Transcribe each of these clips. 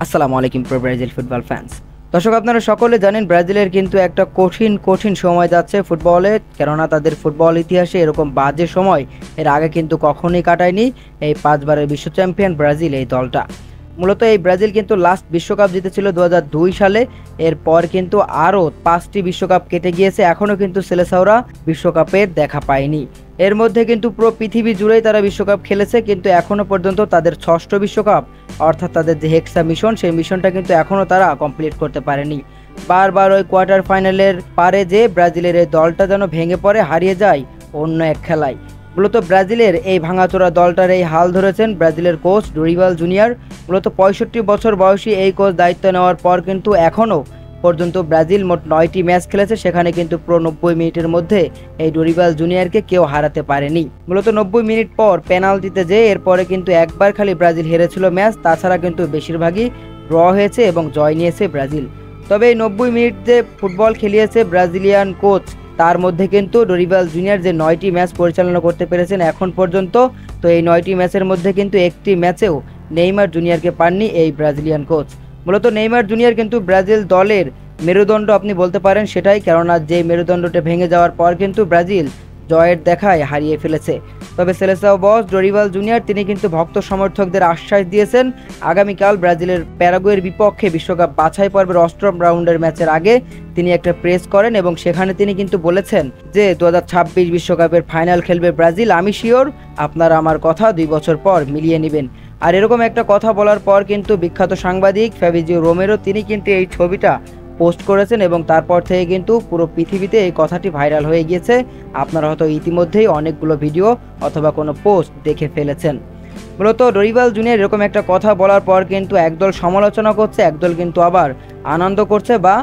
আসসালামু আলাইকুম pro Brazil football fans. দর্শক, আপনারা সকলে জানেন ব্রাজিলের কিন্তু একটা কঠিন সময় যাচ্ছে ফুটবলে, কেননা তাদের ফুটবল ইতিহাসে এরকম বাজে সময় এর আগে কিন্তু কখনোই কাটায়নি এই 5বারের বিশ্ব চ্যাম্পিয়ন ব্রাজিল এই দলটা। মূলত এই ব্রাজিল কিন্তু লাস্ট বিশ্বকাপ জিতেছিল 2002 সালে। এরপর কিন্তু আরও 5টি বিশ্বকাপ কেটে গিয়েছে, এখনও কিন্তু সেলেসাওরা বিশ্বকাপের দেখা পায়নি। এর মধ্যে কিন্তু পুরো পৃথিবী জুড়েই তারা বিশ্বকাপ খেলেছে, কিন্তু এখনও পর্যন্ত তাদের 6ষ্ঠ বিশ্বকাপ অর্থাৎ তাদের যে হেক্সা মিশন, সেই মিশনটা কিন্তু এখনও তারা কমপ্লিট করতে পারেনি। বারবার ওই কোয়ার্টার ফাইনালের পারে যে ব্রাজিলের এই দলটা যেন ভেঙে পড়ে, হারিয়ে যায় অন্য এক খেলায়। মূলত ব্রাজিলের এই ভাঙাচোরা দলটার এই হাল ধরেছেন ব্রাজিলের কোচ ডোরিবাল জুনিয়র। মূলত 65 বছর বয়সী এই কোচ দায়িত্ব নেওয়ার পর কিন্তু এখনও পর্যন্ত ব্রাজিল মোট 9টি ম্যাচ খেলেছে, সেখানে কিন্তু পুরো 90 মিনিটের মধ্যে এই ডোরিবাল জুনিয়রকে কেউ হারাতে পারেনি। মূলত 90 মিনিট পর পেনাল্টিতে যে এরপরে কিন্তু একবার খালি ব্রাজিল হেরেছিল ম্যাচ, তাছাড়া কিন্তু বেশিরভাগই ড্র হয়েছে এবং জয় নিয়েছে ব্রাজিল। তবে এই 90 মিনিট যে ফুটবল খেলিয়েছে ব্রাজিলিয়ান কোচ, তার মধ্যে কিন্তু ডোরিবাল জুনিয়র যে 9টি ম্যাচ পরিচালনা করতে পেরেছেন এখন পর্যন্ত, তো এই 9টি ম্যাচের মধ্যে কিন্তু একটি ম্যাচেও নেইমার জুনিয়রকে পাননি এই ব্রাজিলিয়ান কোচ। মূলত নেইমার জুনিয়র কিন্তু ব্রাজিল দলের মেরুদণ্ড আপনি বলতে পারেন সেটাই, কেননা যে মেরুদণ্ডটা ভেঙে যাওয়ার পর কিন্তু ব্রাজিল জয়ের দেখায় হারিয়ে ফেলেছে। তবে সেলেসাও বস ডোরিবাল জুনিয়র তিনি কিন্তু ভক্ত সমর্থকদের আশ্বাস দিয়েছেন আগামীকাল ব্রাজিলের প্যারাগুয়ের বিপক্ষে বিশ্বকাপ বাছাই পর্বের 8ম রাউন্ডের ম্যাচের আগে তিনি একটা প্রেস করেন এবং সেখানে তিনি কিন্তু বলেছেন যে 2026 বিশ্বকাপের ফাইনাল খেলবে ব্রাজিল, আমি শিওর, আপনারা আমার কথা 2 বছর পর মিলিয়ে নেবেন। আর এরকম একটা কথা বলার পর কিন্তু বিখ্যাত সাংবাদিক ফ্যাবিজিও রোমেরো তিনি কিন্তু এই ছবিটা পোস্ট করেছেন এবং তারপর থেকে কিন্তু পুরো পৃথিবীতে এই কথাটি ভাইরাল হয়ে গিয়েছে। আপনারা হয়তো ইতিমধ্যেই অনেকগুলো ভিডিও অথবা কোনো পোস্ট দেখে ফেলেছেন। মূলত ডোরিবাল জুনিয়র এরকম একটা কথা বলার পর কিন্তু একদল সমালোচনা করছে, একদল কিন্তু আবার আনন্দ করছে বা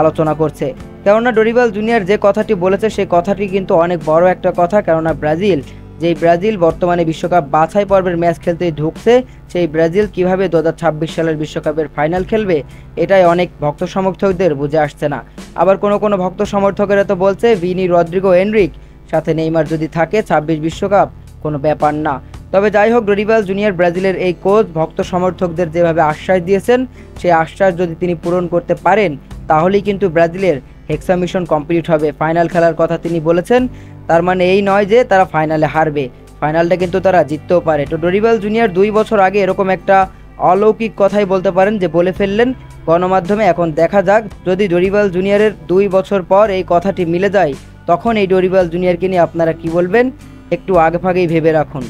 আলোচনা করছে। কেননা ডোরিবাল জুনিয়র যে কথাটি বলেছে সেই কথাটি কিন্তু অনেক বড় একটা কথা, কেননা ব্রাজিল বর্তমানে বিশ্বকাপ বাছাই পর্বের ম্যাচ খেলতে ঢুকছে, সেই ব্রাজিল কিভাবে 2026 সালের বিশ্বকাপের ফাইনাল খেলবে এটাই অনেক ভক্ত সমর্থকদের বুঝে আসছে না। আবার কোনো ভক্ত সমর্থকেরা তো বলছে ভিনি, রদ্রিগো, এনরিক সাথে নেইমার যদি থাকে 26 বিশ্বকাপ কোনো ব্যাপার না। তবে যাই হোক, ডোরিবাল জুনিয়র ব্রাজিলের এই কোচ ভক্ত সমর্থকদের যেভাবে আশ্বাস দিয়েছেন, সেই আশ্বাস যদি তিনি পূরণ করতে পারেন তাহলেই কিন্তু ব্রাজিলের হেক্সা মিশন কমপ্লিট হবে। ফাইনাল খেলার কথা তিনি বলেছেন, তার মানে এই নয় যে তারা ফাইনালে হারবে, ফাইনালটা কিন্তু তারা জিততেও পারে। তো ডোরিবাল জুনিয়র 2 বছর আগে এরকম একটা অলৌকিক কথাই বলতে পারেন যে বলে ফেললেন গণমাধ্যমে। এখন দেখা যাক যদি ডোরিবাল জুনিয়রের 2 বছর পর এই কথাটি মিলে যায়, তখন এই ডোরিবাল জুনিয়রকে নিয়ে আপনারা কি বলবেন একটু আগেভাগেই ভেবে রাখুন।